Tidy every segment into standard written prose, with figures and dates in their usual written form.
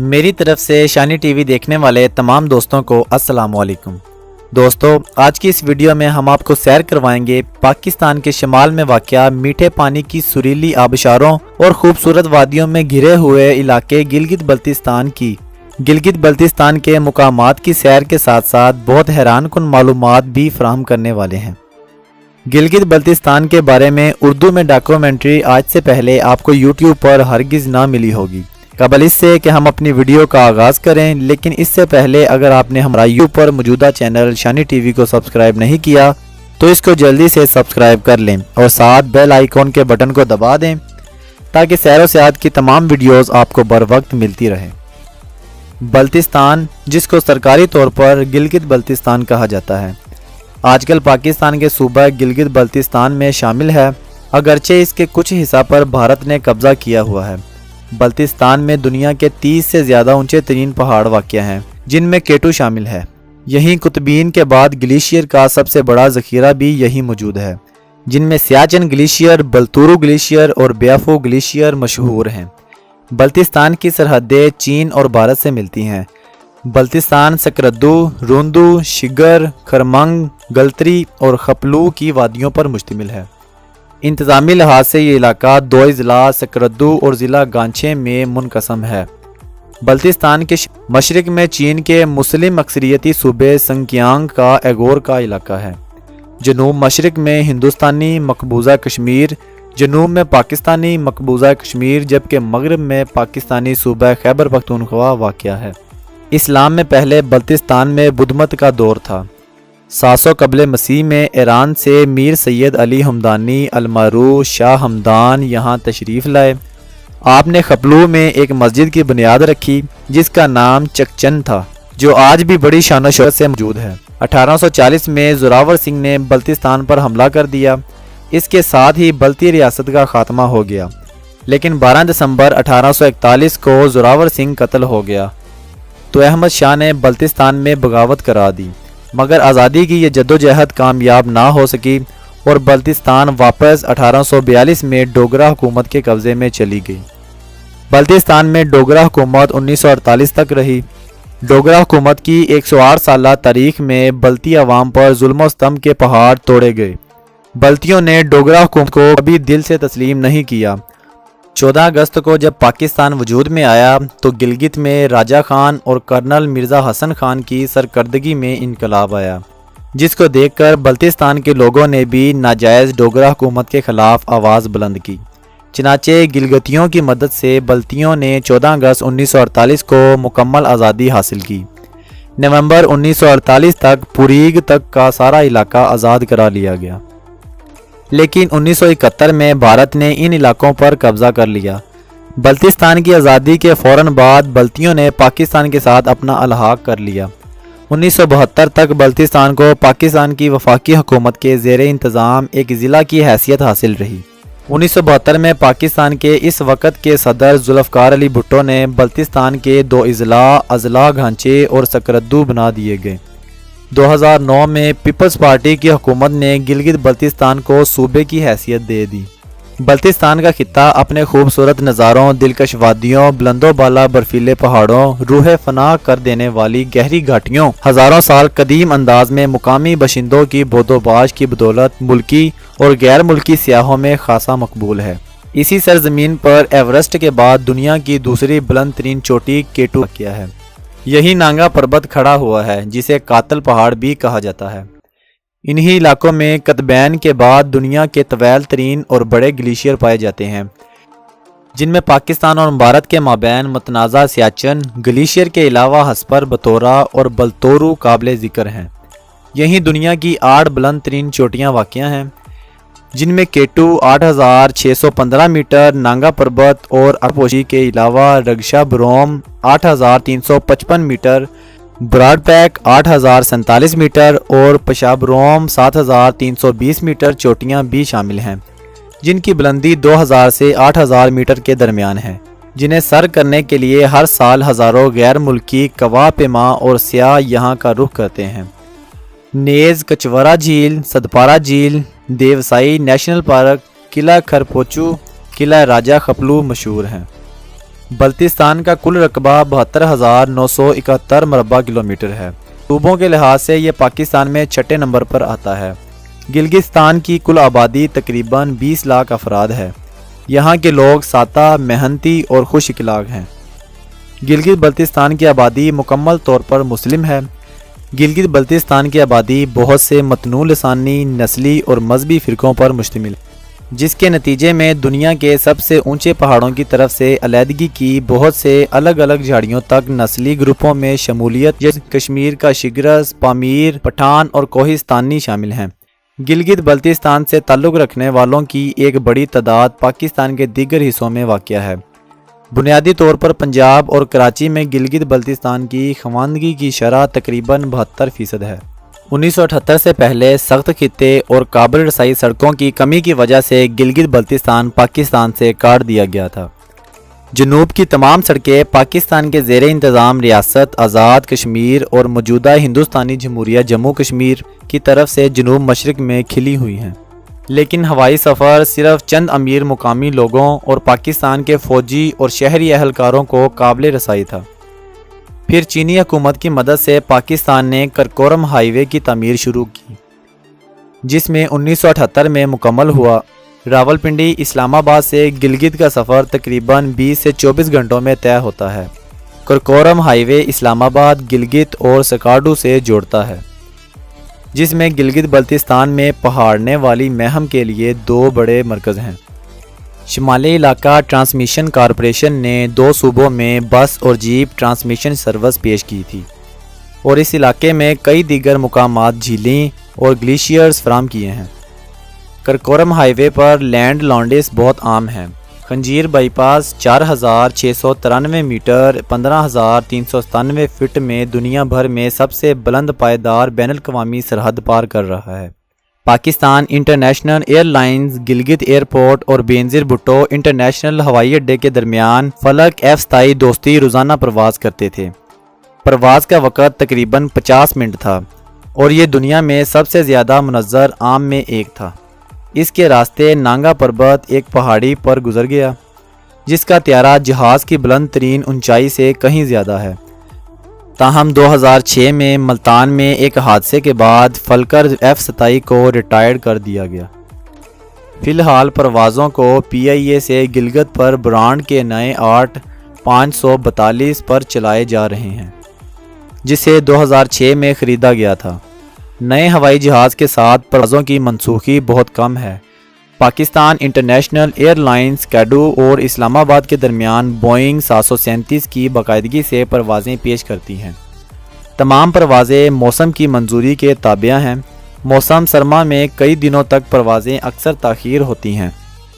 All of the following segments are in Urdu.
میری طرف سے شانی ٹی وی دیکھنے والے تمام دوستوں کو السلام علیکم۔ دوستو، آج کی اس ویڈیو میں ہم آپ کو سیر کروائیں گے پاکستان کے شمال میں واقع میٹھے پانی کی سریلی آبشاروں اور خوبصورت وادیوں میں گھرے ہوئے علاقے گلگت بلتستان کی۔ گلگت بلتستان کے مقامات کی سیر کے ساتھ ساتھ بہت حیران کن معلومات بھی فراہم کرنے والے ہیں۔ گلگت بلتستان کے بارے میں اردو میں ڈاکومنٹری آج سے پہلے آپ کو یوٹیوب پر ہرگز نہ ملی ہوگی۔ قبل اس سے کہ ہم اپنی ویڈیو کا آغاز کریں، لیکن اس سے پہلے اگر آپ نے ہمارا یوٹیوب پر موجودہ چینل شانی ٹی وی کو سبسکرائب نہیں کیا تو اس کو جلدی سے سبسکرائب کر لیں اور ساتھ بیل آئیکن کے بٹن کو دبا دیں تاکہ سیر و سیاحت کی تمام ویڈیوز آپ کو بر وقت ملتی رہیں۔ بلتستان، جس کو سرکاری طور پر گلگت بلتستان کہا جاتا ہے، آج کل پاکستان کے صوبہ گلگت بلتستان میں شامل ہے، اگرچہ اس کے کچھ حصہ پر بھارت نے قبضہ کیا ہوا ہے۔ بلتستان میں دنیا کے 30 سے زیادہ اونچے ترین پہاڑ واقع ہیں، جن میں کیٹو شامل ہے۔ یہیں قطبین کے بعد گلیشیئر کا سب سے بڑا ذخیرہ بھی یہی موجود ہے، جن میں سیاچن گلیشیئر، بلتورو گلیشیئر اور بیافو گلیشیئر مشہور ہیں۔ بلتستان کی سرحدیں چین اور بھارت سے ملتی ہیں۔ بلتستان سکردو، روندو، شگر، خرمنگ، گلتری اور خپلو کی وادیوں پر مشتمل ہے۔ انتظامی لحاظ سے یہ علاقہ 2 اضلاع سکردو اور ضلع گانچے میں منقسم ہے۔ بلتستان کے مشرق میں چین کے مسلم اکثریتی صوبے سنکیانگ کا ایغور کا علاقہ ہے۔ جنوب مشرق میں ہندوستانی مقبوضہ کشمیر، جنوب میں پاکستانی مقبوضہ کشمیر، جبکہ مغرب میں پاکستانی صوبہ خیبر پختونخوا واقع ہے۔ اسلام میں پہلے بلتستان میں بدھ مت کا دور تھا۔ 700 قبل مسیح میں ایران سے میر سید علی ہمدانی المعروف شاہ ہمدان یہاں تشریف لائے۔ آپ نے خپلو میں ایک مسجد کی بنیاد رکھی جس کا نام چکچن تھا، جو آج بھی بڑی شان و شوکت سے موجود ہے۔ 1840 میں زوراور سنگھ نے بلتستان پر حملہ کر دیا، اس کے ساتھ ہی بلتی ریاست کا خاتمہ ہو گیا، لیکن 12 دسمبر 1841 کو زوراور سنگھ قتل ہو گیا تو احمد شاہ نے بلتستان میں بغاوت کرا دی، مگر آزادی کی یہ جدوجہد کامیاب نہ ہو سکی اور بلتستان واپس 1842 میں ڈوگرا حکومت کے قبضے میں چلی گئی۔ بلتستان میں ڈوگرا حکومت 1948 تک رہی۔ ڈوگرا حکومت کی 108 سالہ تاریخ میں بلتی عوام پر ظلم و ستم کے پہاڑ توڑے گئے۔ بلتیوں نے ڈوگرا حکومت کو کبھی دل سے تسلیم نہیں کیا۔ 14 اگست کو جب پاکستان وجود میں آیا تو گلگت میں راجہ خان اور کرنل مرزا حسن خان کی سرکردگی میں انقلاب آیا، جس کو دیکھ کر بلتستان کے لوگوں نے بھی ناجائز ڈوگرا حکومت کے خلاف آواز بلند کی۔ چنانچہ گلگتیوں کی مدد سے بلتیوں نے 14 اگست 1948 کو مکمل آزادی حاصل کی۔ نومبر 1948 تک پوریگ تک کا سارا علاقہ آزاد کرا لیا گیا، لیکن 1971 میں بھارت نے ان علاقوں پر قبضہ کر لیا۔ بلتستان کی آزادی کے فوراً بعد بلتیوں نے پاکستان کے ساتھ اپنا الحاق کر لیا۔ 1972 تک بلتستان کو پاکستان کی وفاقی حکومت کے زیر انتظام ایک ضلع کی حیثیت حاصل رہی۔ 1972 میں پاکستان کے اس وقت کے صدر ذوالفقار علی بھٹو نے بلتستان کے 2 اضلاع گھانچے اور سکردو بنا دیے گئے۔ 2009 میں پیپلز پارٹی کی حکومت نے گلگت بلتستان کو صوبے کی حیثیت دے دی۔ بلتستان کا خطہ اپنے خوبصورت نظاروں، دلکش وادیوں، بلند و بالا برفیلے پہاڑوں، روح فنا کر دینے والی گہری گھاٹیوں، ہزاروں سال قدیم انداز میں مقامی باشندوں کی بود و باش کی بدولت ملکی اور غیر ملکی سیاحوں میں خاصا مقبول ہے۔ اسی سرزمین پر ایورسٹ کے بعد دنیا کی دوسری بلند ترین چوٹی کیٹو واقع ہے۔ یہی نانگا پربت کھڑا ہوا ہے، جسے قاتل پہاڑ بھی کہا جاتا ہے۔ انہی علاقوں میں قطبین کے بعد دنیا کے طویل ترین اور بڑے گلیشیئر پائے جاتے ہیں، جن میں پاکستان اور بھارت کے مابین متنازع سیاچن گلیشیئر کے علاوہ ہسپر، بتورا اور بلتورو قابل ذکر ہیں۔ یہیں دنیا کی 8 بلند ترین چوٹیاں واقع ہیں، جن میں کیٹو 8615 میٹر، نانگا پربت اور ارپوشی کے علاوہ رگشا بروم 8355 میٹر، براڈ پیک 8047 میٹر اور پشاب روم 7320 میٹر چوٹیاں بھی شامل ہیں، جن کی بلندی 2000 سے 8000 میٹر کے درمیان ہے، جنہیں سر کرنے کے لیے ہر سال ہزاروں غیر ملکی کوا پیما اور سیاح یہاں کا رخ کرتے ہیں۔ نیز کچورا جھیل، سدپارا جھیل، دیوسائی نیشنل پارک، قلعہ کھرپوچو، قلعہ راجہ خپلو مشہور ہیں۔ بلتستان کا کل رقبہ 72,971 مربع کلومیٹر ہے۔ صوبوں کے لحاظ سے یہ پاکستان میں چھٹے نمبر پر آتا ہے۔ گلگتستان کی کل آبادی تقریباً 20 لاکھ افراد ہے۔ یہاں کے لوگ سادہ، محنتی اور خوش اخلاق ہیں۔ گلگت بلتستان کی آبادی مکمل طور پر مسلم ہے۔ گلگت بلتستان کی آبادی بہت سے متنوع لسانی، نسلی اور مذہبی فرقوں پر مشتمل ہے، جس کے نتیجے میں دنیا کے سب سے اونچے پہاڑوں کی طرف سے علیحدگی کی بہت سے الگ الگ جھاڑیوں تک نسلی گروپوں میں شمولیت، جیسے کشمیر کا شگرس، پامیر، پٹھان اور کوہستانی شامل ہیں۔ گلگت بلتستان سے تعلق رکھنے والوں کی ایک بڑی تعداد پاکستان کے دیگر حصوں میں واقع ہے۔ بنیادی طور پر پنجاب اور کراچی میں گلگت بلتستان کی خواندگی کی شرح تقریباً 72% ہے۔ 1978 سے پہلے سخت خطے اور قابل رسائی سڑکوں کی کمی کی وجہ سے گلگت بلتستان پاکستان سے کاٹ دیا گیا تھا۔ جنوب کی تمام سڑکیں پاکستان کے زیر انتظام ریاست آزاد کشمیر اور موجودہ ہندوستانی جمہوریہ جموں کشمیر کی طرف سے جنوب مشرق میں کھلی ہوئی ہیں، لیکن ہوائی سفر صرف چند امیر مقامی لوگوں اور پاکستان کے فوجی اور شہری اہلکاروں کو قابل رسائی تھا۔ پھر چینی حکومت کی مدد سے پاکستان نے کرکورم ہائی وے کی تعمیر شروع کی، جس میں 1978 میں مکمل ہوا۔ راولپنڈی اسلام آباد سے گلگت کا سفر تقریباً 20 سے 24 گھنٹوں میں طے ہوتا ہے۔ کرکورم ہائی وے اسلام آباد، گلگت اور سکارڈو سے جوڑتا ہے، جس میں گلگت بلتستان میں پہاڑنے والی مہم کے لیے 2 بڑے مرکز ہیں۔ شمالی علاقہ ٹرانسمیشن کارپوریشن نے 2 صوبوں میں بس اور جیپ ٹرانسمیشن سروس پیش کی تھی، اور اس علاقے میں کئی دیگر مقامات جھیلیں اور گلیشیئرز فراہم کیے ہیں۔ کرکورم ہائی وے پر لینڈ لانڈس بہت عام ہیں۔ خنجیر بائی پاس 4693 میٹر 15397 فٹ میں دنیا بھر میں سب سے بلند پائیدار بین الاقوامی سرحد پار کر رہا ہے۔ Pakistan international air lines Gilgit airport اور بینظیر بھٹو انٹرنیشنل ہوائی اڈے کے درمیان فلک F-27 دوستی روزانہ پرواز کرتے تھے۔ پرواز کا وقت تقریباً 50 منٹ تھا، اور یہ دنیا میں سب سے زیادہ منظر عام میں ایک تھا۔ اس کے راستے نانگا پربت ایک پہاڑی پر گزر گیا، جس کا طیارہ جہاز کی بلند ترین اونچائی سے کہیں زیادہ ہے۔ تاہم 2006 میں ملتان میں ایک حادثے کے بعد فلکر F-27 کو ریٹائرڈ کر دیا گیا۔ فی الحال پروازوں کو PIA سے گلگت پر برانڈ کے نئے 8542 پر چلائے جا رہے ہیں، جسے 2006 میں خریدا گیا تھا۔ نئے ہوائی جہاز کے ساتھ پروازوں کی منسوخی بہت کم ہے۔ پاکستان انٹرنیشنل ایئر لائنز کیڈو اور اسلام آباد کے درمیان بوئنگ 737 کی باقاعدگی سے پروازیں پیش کرتی ہیں۔ تمام پروازیں موسم کی منظوری کے تابع ہیں۔ موسم سرما میں کئی دنوں تک پروازیں اکثر تاخیر ہوتی ہیں۔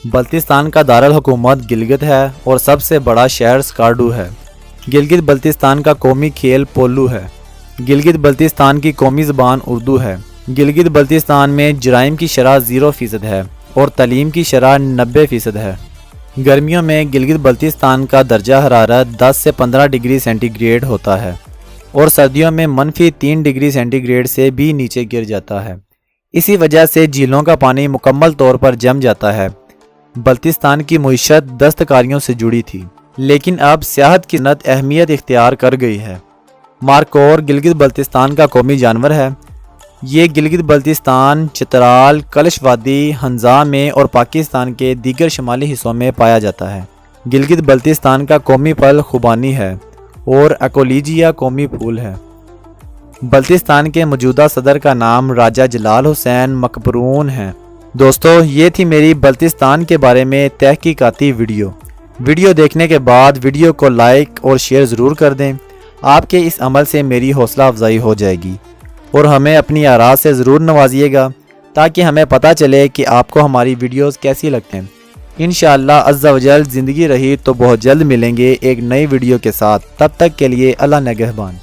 بلتستان کا دارالحکومت گلگت ہے اور سب سے بڑا شہر سکارڈو ہے۔ گلگت بلتستان کا قومی کھیل پولو ہے۔ گلگت بلتستان کی قومی زبان اردو ہے۔ گلگت بلتستان میں جرائم کی شرح 0% ہے اور تعلیم کی شرح 90% ہے۔ گرمیوں میں گلگت بلتستان کا درجہ حرارت 10 سے 15 ڈگری سینٹی گریڈ ہوتا ہے، اور سردیوں میں -3 ڈگری سینٹی گریڈ سے بھی نیچے گر جاتا ہے۔ اسی وجہ سے جھیلوں کا پانی مکمل طور پر جم جاتا ہے۔ بلتستان کی معیشت دستکاریوں سے جڑی تھی، لیکن اب سیاحت کی صنعت اہمیت اختیار کر گئی ہے۔ مارکور گلگت بلتستان کا قومی جانور ہے۔ یہ گلگت بلتستان، چترال، کلش وادی، ہنزا میں اور پاکستان کے دیگر شمالی حصوں میں پایا جاتا ہے۔ گلگت بلتستان کا قومی پھل خوبانی ہے اور ایکولیجیا قومی پھول ہے۔ بلتستان کے موجودہ صدر کا نام راجہ جلال حسین مکبرون ہے۔ دوستو، یہ تھی میری بلتستان کے بارے میں تحقیقاتی ویڈیو دیکھنے کے بعد ویڈیو کو لائک اور شیئر ضرور کر دیں۔ آپ کے اس عمل سے میری حوصلہ افزائی ہو جائے گی، اور ہمیں اپنی آراء سے ضرور نوازیے گا تاکہ ہمیں پتہ چلے کہ آپ کو ہماری ویڈیوز کیسی لگتے ہیں۔ انشاءاللہ عز و جل زندگی رہی تو بہت جلد ملیں گے ایک نئی ویڈیو کے ساتھ۔ تب تک کے لیے اللہ نگہبان۔